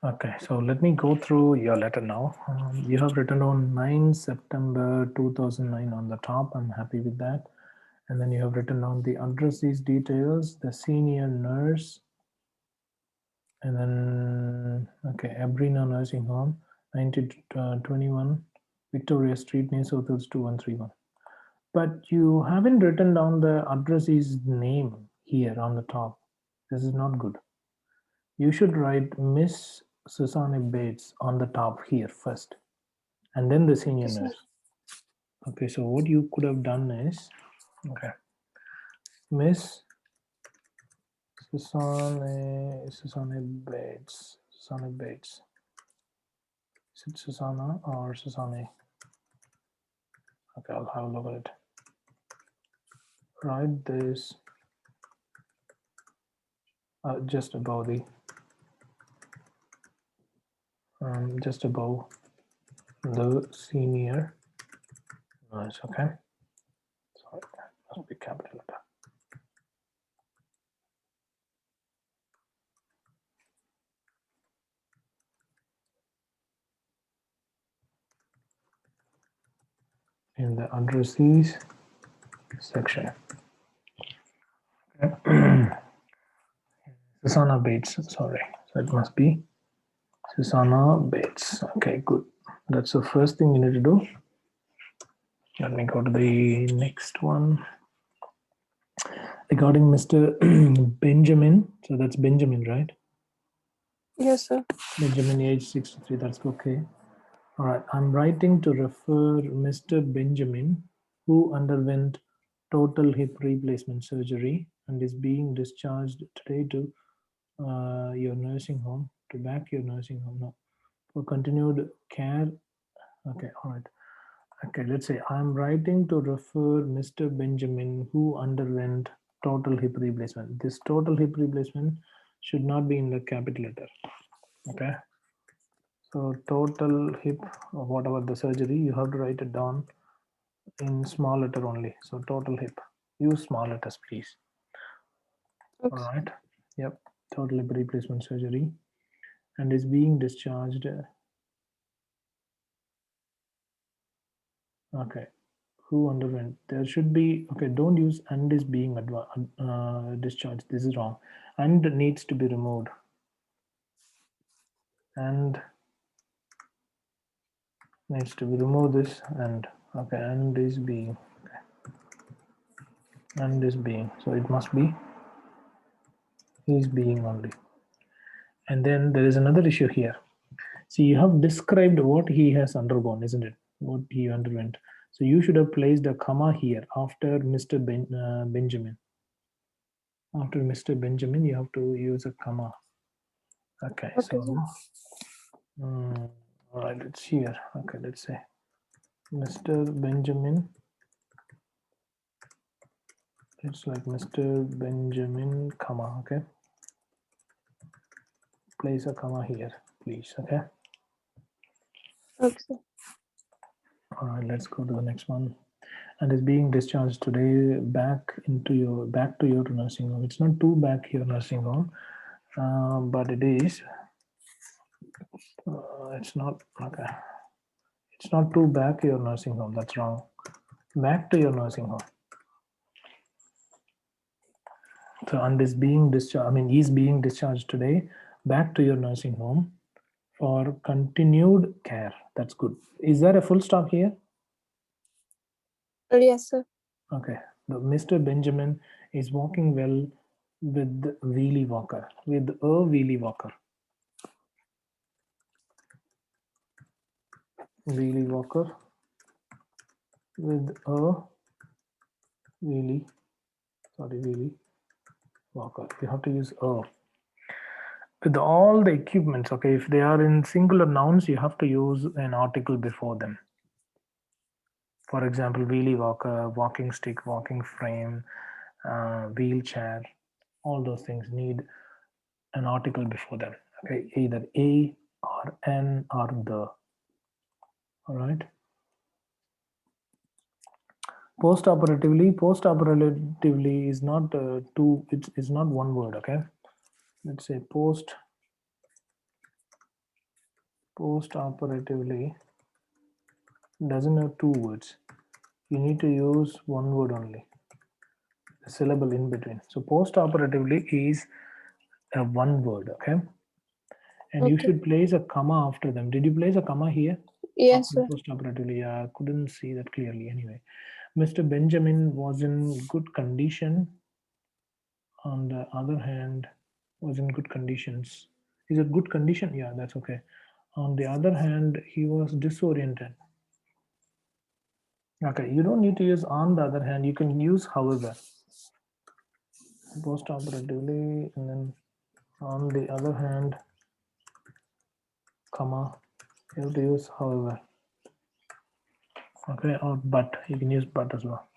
Okay, so let me go through your letter now. You have written on 9 September 2009 on the top. I'm happy with that. And then you have written down the addressees details, the senior nurse, and then, okay, Abrina Nursing Home, 1921 Victoria Street, New South Wales 2131. But you haven't written down the addressee's name here on the top. This is not good. You should write Miss Susanna Bates on the top here first, and then the senior Yes, sir. nurse. Okay, so what you could have done is, okay, Miss Susanna Bates. Susanna Bates. Is it Susanna or Susanna? Okay, I'll have a look at it. Write this just above the senior nurse. Okay, sorry, must be capital letter. In the addressees section. Susanna Bates, sorry. So it must be Susanna Bates. Okay, good. That's the first thing you need to do. Let me go to the next one. Regarding Mr. Benjamin, so that's Benjamin, right? Yes, sir. Benjamin, age 63, that's okay. All right, I'm writing to refer Mr. Benjamin, who underwent total hip replacement surgery and is being discharged today to your nursing home, to back your nursing home, no, for continued care. Okay, all right. Okay, let's say I'm writing to refer Mr. Benjamin, who underwent total hip replacement. This total hip replacement should not be in the capital letter. Okay. So total hip, or whatever the surgery, you have to write it down in small letter only. So total hip. Use small letters, please. Okay. All right. Yep. Total hip replacement surgery, and is being discharged. Okay. Who underwent? There should be, okay, don't use and is being discharged. This is wrong. And needs to be removed. And needs to be removed this and, okay, and is being, okay. And is being, so it must be is being only. And then there is another issue here. See, you have described what he has undergone, isn't it? What he underwent. So you should have placed a comma here after Mr. Benjamin. After Mr. Benjamin, you have to use a comma. Okay, Okay, so sir. all right, it's here. Okay, let's say Mr. Benjamin. It's like Mr. Benjamin, comma. Okay, place a comma here, please. Okay. Okay, sir. All right, let's go to the next one. And is being discharged today back to your nursing home. It's not too back your nursing home, but it is. It's not okay. It's not too back your nursing home. That's wrong. Back to your nursing home. So and is being discharged. I mean, is being discharged today back to your nursing home for continued care. That's good. Is there a full stop here? Yes, sir. Okay. The Mr. Benjamin is walking well with the wheelie walker. With a wheelie walker. Wheelie walker with a wheelie walker. You have to use a. With all the equipments, okay, if they are in singular nouns, you have to use an article before them. For example, wheelie walker, walking stick, walking frame, wheelchair, all those things need an article before them. Okay, either a or an or the. All right. Post-operatively is not two. It's not one word. Okay, let's say post Post-operatively doesn't have 2 words. You need to use 1 word only, a syllable in between. So post-operatively is a 1 word, okay? And you Okay. should place a comma after them. Did you place a comma here? Yes, After sir. post-operatively, I couldn't see that clearly anyway. Mr. Benjamin was in good condition. On the other hand, was in good conditions. Is it good condition? Yeah, that's okay. On the other hand, he was disoriented. Okay, you don't need to use on the other hand. You can use however. Post-operatively, and then on the other hand, comma, you have to use however. Okay, or but. You can use but as well.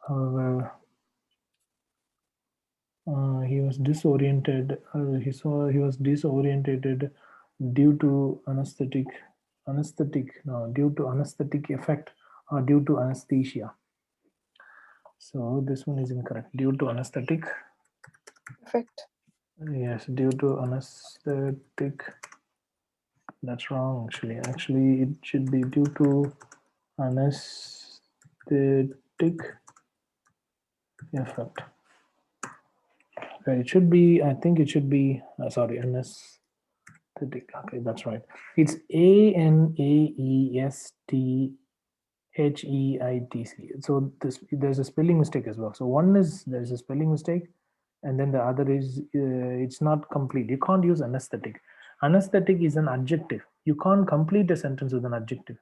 However, he was disoriented. He was disorientated due to due to anesthetic effect or due to anesthesia. So this one is incorrect. Due to anesthetic. Perfect. Yes, due to anesthetic. That's wrong actually. Actually, it should be due to anesthetic effect. Okay, it should be, I think it should be, sorry, anesthetic. Okay, that's right. It's ANAESTHEITC. So there's a spelling mistake as well. So one is there's a spelling mistake, and then the other is it's not complete. You can't use anesthetic. Anesthetic is an adjective. You can't complete a sentence with an adjective.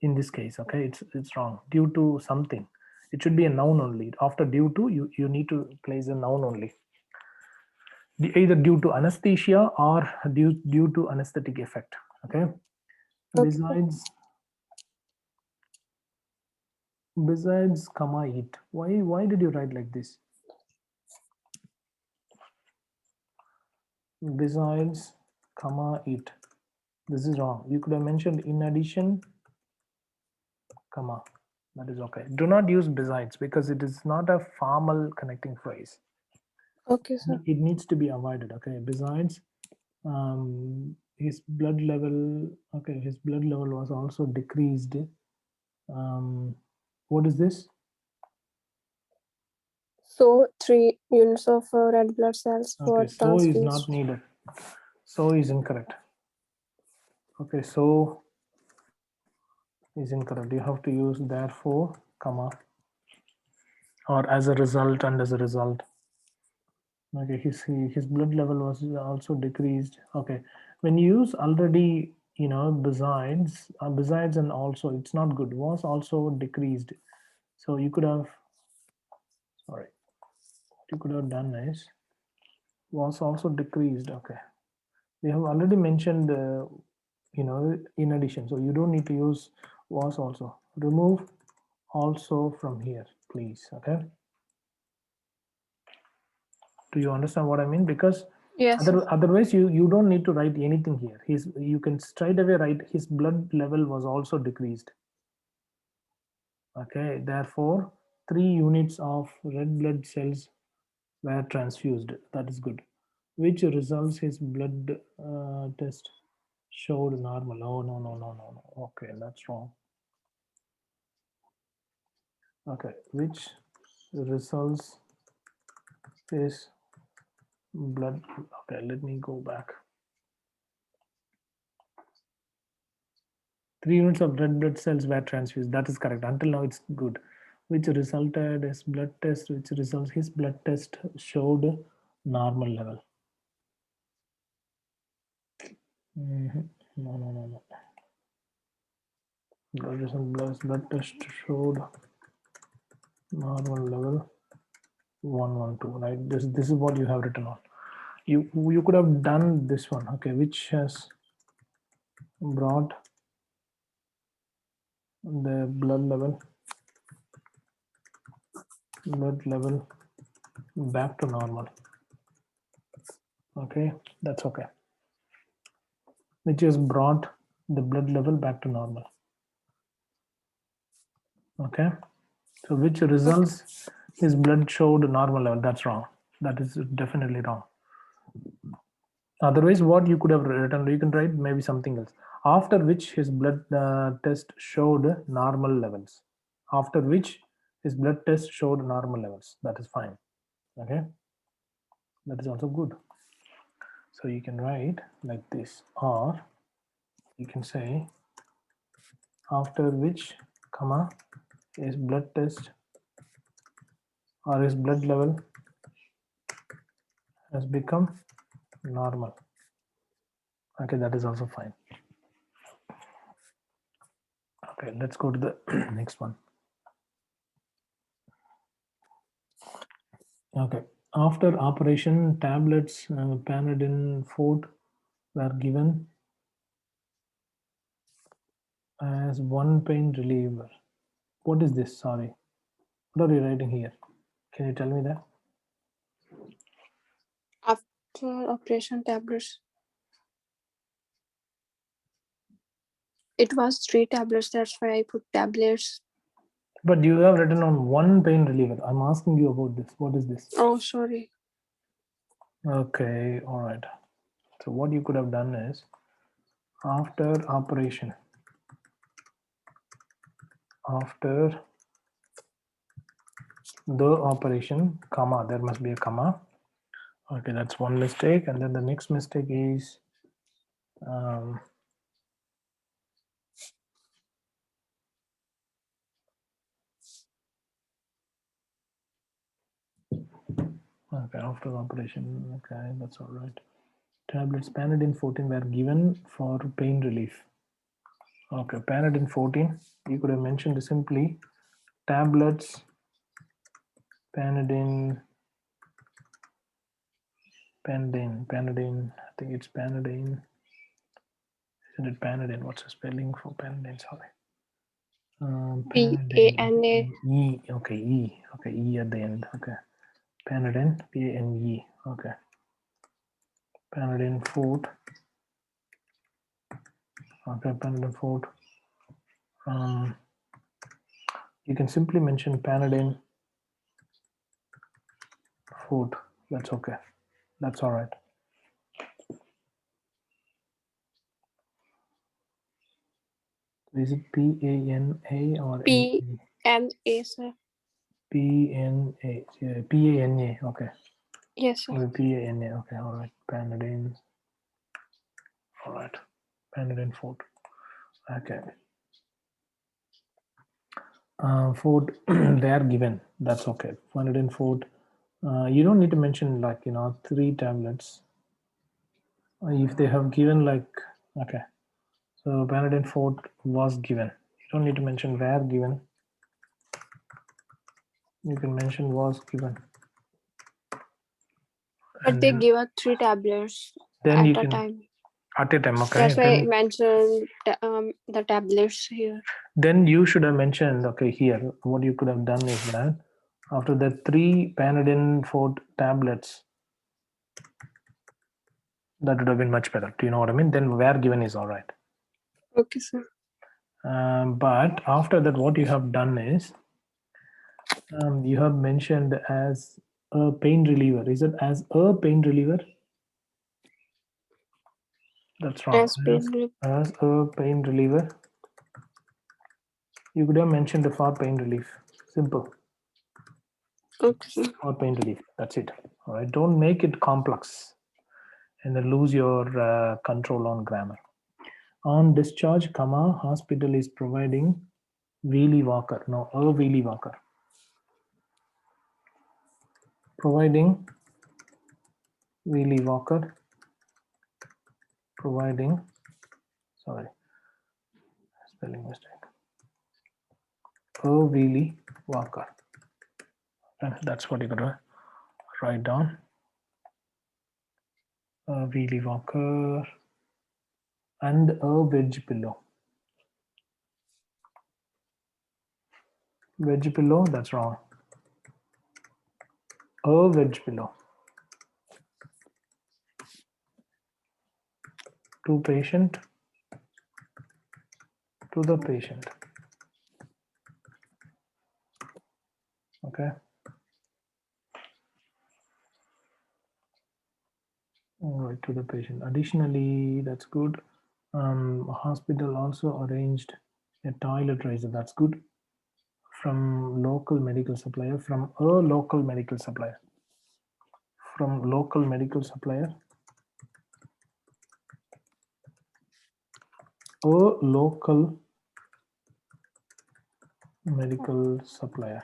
In this case, okay, it's wrong. Due to something, it should be a noun only. After due to, you need to place a noun only. Either due to anesthesia or due to anesthetic effect. Okay. Okay. Besides comma it. Why did you write like this? Besides comma it. This is wrong. You could have mentioned in addition comma. That is okay. Do not use besides because it is not a formal connecting phrase. Okay, sir. It needs to be avoided. Okay. Besides, his blood level. Okay, his blood level was also decreased. What is this? So 3 units of red blood cells were Okay, so is not transfused. needed. So is incorrect. Okay, so is incorrect. You have to use therefore, comma, or as a result and as a result. Okay, his blood level was also decreased. Okay, when you use already, besides and also, it's not good. Was also decreased. So you could have, sorry, what you could have done is was also decreased. Okay, we have already mentioned in addition, so you don't need to use was also. Remove also from here, please. Okay, do you understand what I mean? Because Yes, sir. otherwise you don't need to write anything here. You can straight away write his blood level was also decreased. Okay, therefore 3 units of red blood cells were transfused. That is good. Which results his blood test showed normal. Oh, no. Okay, that's wrong. Okay, which results his blood. Okay, let me go back. 3 units of red blood cells were transfused. That is correct. Until now, it's good. Which resulted his blood test, which results his blood test showed normal level. No. Blood test showed normal level 112. Right. This is what you have written on. You could have done this one. Okay, which has brought the blood level back to normal. Okay, that's okay. Which has brought the blood level back to normal. Okay, so which results his blood showed normal level. That's wrong. That is definitely wrong. Otherwise, what you could have written, you can write maybe something else. After which his blood test showed normal levels. After which his blood test showed normal levels. That is fine. Okay, that is also good. So you can write like this, or you can say after which, comma, his blood test or his blood level has become normal. Okay, that is also fine. Okay, let's go to the next one. Okay, after operation, tablets Panadin 4 were given as one pain reliever. What is this? Sorry, what are you writing here? Can you tell me that? After operation tablets. It was 3 tablets, that's why I put tablets. But you have written on one pain reliever. I'm asking you about this. What is this? Oh, sorry. Okay, all right. So what you could have done is after operation, after the operation, comma, there must be a comma. Okay, that's one mistake. And then the next mistake is okay, after operation. Okay, that's all right. Tablets Panadin 14 were given for pain relief. Okay, Panadin 14. You could have mentioned simply tablets Panadin. Panadin. I think it's Panadin. Isn't it Panadin? What's the spelling for Panadin? Sorry. Panadin. P-A-N-A. E. Okay, E. Okay, E at the end. Okay. Panadin. P-A-N-E. Okay. Panadin 4. Okay, Panadin 4. You can simply mention Panadin 4. That's okay. That's all right. Is it P-A-N-A or N-A? P-N-A, sir. P-N-A. P-A-N-A. Okay. Yes, sir. P-A-N-A. Okay. All right. Panadin. All right. Panadin 4. Okay. Food they are given. That's okay. 104. You don't need to mention like 3 tablets. If they have given like okay. So Panadin 4 was given. You don't need to mention where given. You can mention was given. But And they give us 3 tablets then at you a can time. at a time. Okay. That's why I mentioned the tablets here. Then you should have mentioned okay here. What you could have done is that after the 3 Panadin 4 tablets, that would have been much better. Do you know what I mean? Then where given is all right. Okay, sir. But after that, what you have done is you have mentioned as a pain reliever. Is it as a pain reliever? That's wrong. As been As a pain reliever, you could have mentioned the for pain relief. Simple. okay, sir. For pain relief. That's it. All right. Don't make it complex and then lose your control on grammar. On discharge, comma, hospital is providing wheelie walker. No, a wheelie walker. Providing wheelie walker. Providing, sorry, spelling mistake. A wheelie walker. And that's what you're gonna write down. A wheelie walker and a wedge pillow. Wedge pillow, that's wrong. A wedge pillow. To patient, to the patient. Okay. All right, to the patient. Additionally, that's good. Hospital also arranged a toilet raiser. That's good. From local medical supplier. From a local medical supplier. From local medical supplier. A local medical supplier.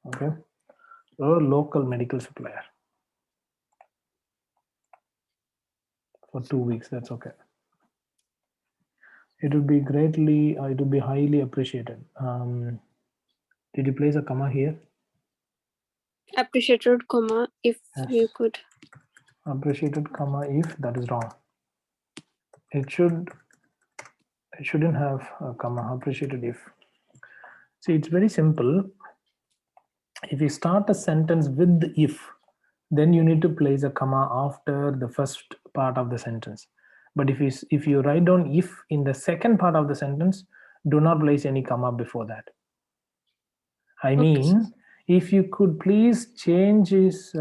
Okay. A local medical supplier for 2 weeks. That's okay. It would be greatly. It would be highly appreciated. Did you place a comma here? Appreciated, comma, if Yes. you could. Appreciated, comma, if. That is wrong. It shouldn't have a comma. Appreciated if. See, it's very simple. If you start a sentence with if, then you need to place a comma after the first part of the sentence. But if you write down if in the second part of the sentence, do not place any comma before that. I Okay, sir. mean, if you could please change his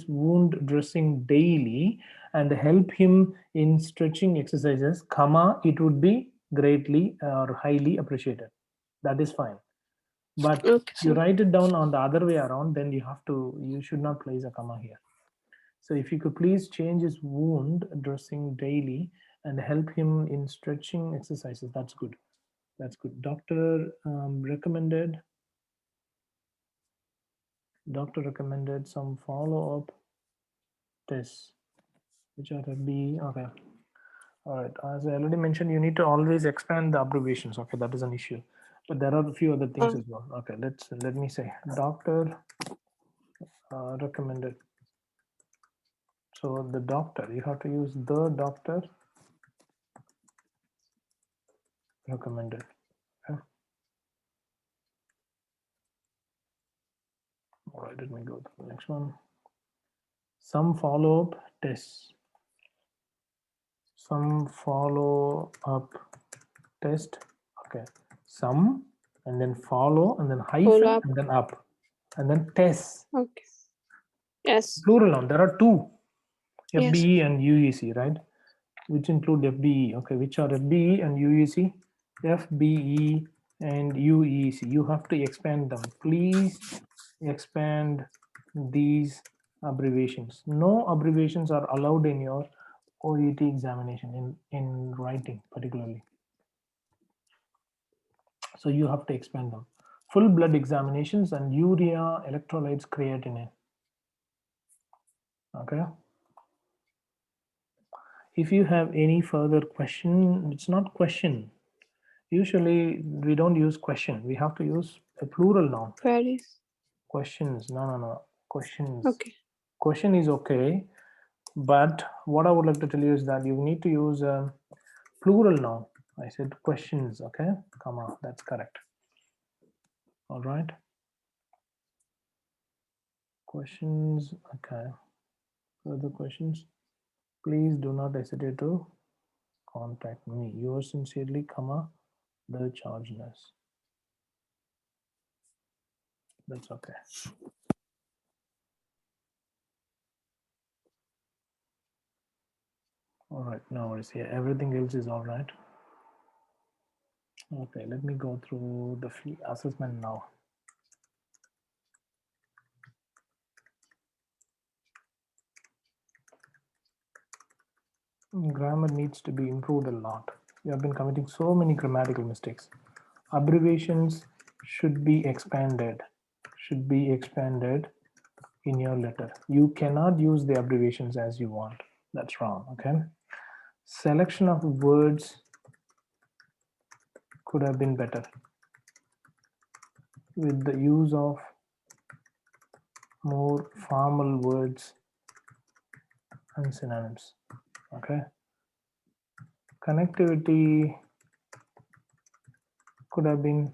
wound dressing daily and help him in stretching exercises, comma, it would be greatly or highly appreciated. That is fine. But Okay, you sir. write it down on the other way around, then you should not place a comma here. So if you could please change his wound dressing daily and help him in stretching exercises, that's good. That's good. Doctor recommended some follow-up tests, which are FB. Okay. All right. As I already mentioned, you need to always expand the abbreviations. Okay, that is an issue. But there are a few other things as well. Okay, let me say doctor recommended. So the doctor, you have to use the doctor recommended. Okay. All right, let me go to the next one. Some follow-up tests. Some follow-up test. Okay. Some and then follow and then Follow hyphen up. and then up and then tests. Okay. Yes. Plural noun. There are two, Yes. FBE and UEC, right? Which include FBE. Okay, which are FBE and UEC? FBE and UEC. You have to expand them. Please expand these abbreviations. No abbreviations are allowed in your OET examination in writing particularly. So you have to expand them. Full blood examinations and urea, electrolytes, creatinine. Okay. If you have any further question, it's not question. Usually we don't use question. We have to use a plural noun. Queries. Questions. No. Questions. Okay. Question is okay. But what I would like to tell you is that you need to use a plural noun. I said questions. Okay. Comma. That's correct. All right. Questions. Okay. Further questions? Please do not hesitate to contact me. Yours sincerely, comma, the charge nurse. That's okay. All right, no worries here. Everything else is all right. Okay, let me go through the fee assessment now. Grammar needs to be improved a lot. You have been committing so many grammatical mistakes. Abbreviations should be expanded. Should be expanded in your letter. You cannot use the abbreviations as you want. That's wrong. Okay. Selection of words could have been better with the use of more formal words and synonyms. Okay. Connectivity could have been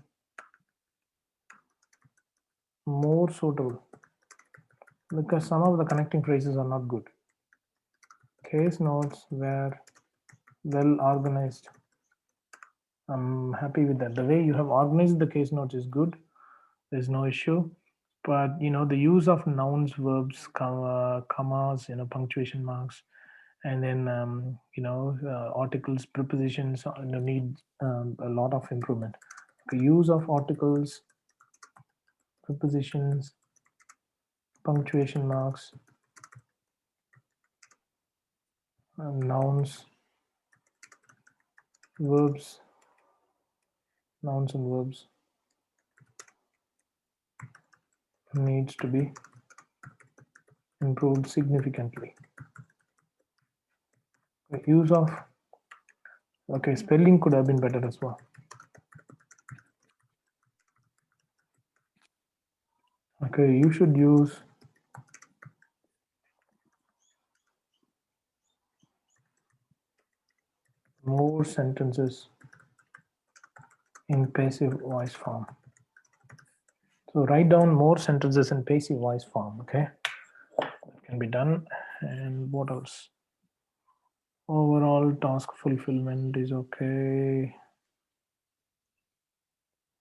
more suitable because some of the connecting phrases are not good. Case notes were well organized. I'm happy with that. The way you have organized the case notes is good. There's no issue. But the use of nouns, verbs, commas, punctuation marks, and then articles, prepositions need a lot of improvement. The use of articles, prepositions, punctuation marks, nouns, verbs, nouns and verbs needs to be improved significantly. The use of spelling could have been better as well. Okay, you should use more sentences in passive voice form. So write down more sentences in passive voice form. Okay, that can be done. And what else? Overall task fulfillment is okay.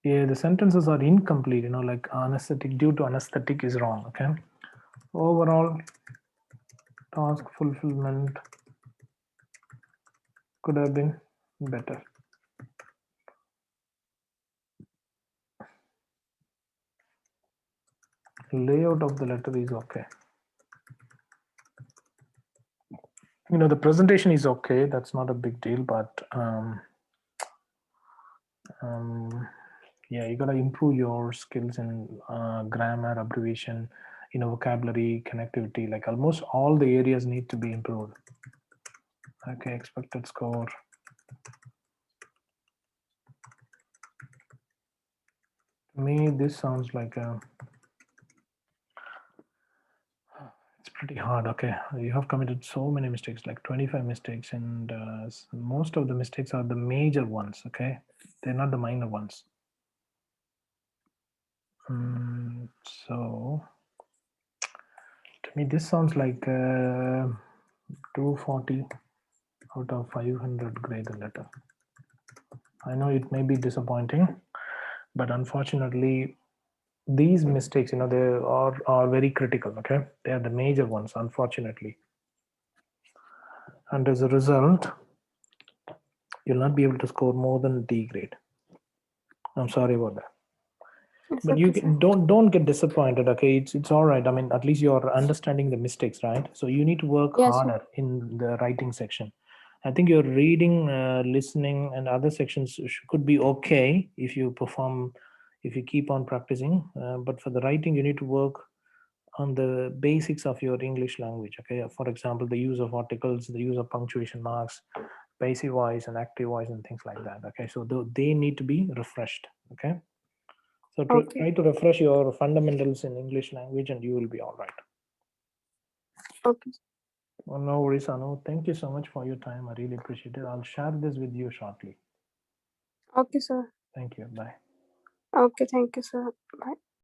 Yeah, the sentences are incomplete, like anesthetic, due to anesthetic is wrong. Okay, overall task fulfillment could have been better. Layout of the letter is okay. The presentation is okay, that's not a big deal, but yeah, you gotta improve your skills in grammar, abbreviation, vocabulary, connectivity. Like almost all the areas need to be improved. Okay, expected score. To me, this sounds like it's pretty hard. Okay, you have committed so many mistakes, like 25 mistakes, and most of the mistakes are the major ones. Okay, they're not the minor ones. So to me, this sounds like 240 out of 500 graded letter. I know it may be disappointing, but unfortunately, these mistakes, they are very critical. Okay, they are the major ones, unfortunately, and as a result, you'll not be able to score more than D grade. I'm sorry about that. It's But okay, you sir. don't get disappointed. Okay, it's all right. I mean, at least you're understanding the mistakes, right? So you need to work Yes, sir. harder in the writing section. I think your reading, listening, and other sections could be okay if you perform, if you keep on practicing. But for the writing, you need to work on the basics of your English language. Okay, for example, the use of articles, the use of punctuation marks, passive voice and active voice, and things like that. Okay, so they need to be refreshed. Okay, so Okay. try to refresh your fundamentals in English language, and you will be all right. Okay. Well, no worries, Anu. Thank you so much for your time. I really appreciate it. I'll share this with you shortly. Okay, sir. Thank you. Bye. Okay, thank you, sir. Bye.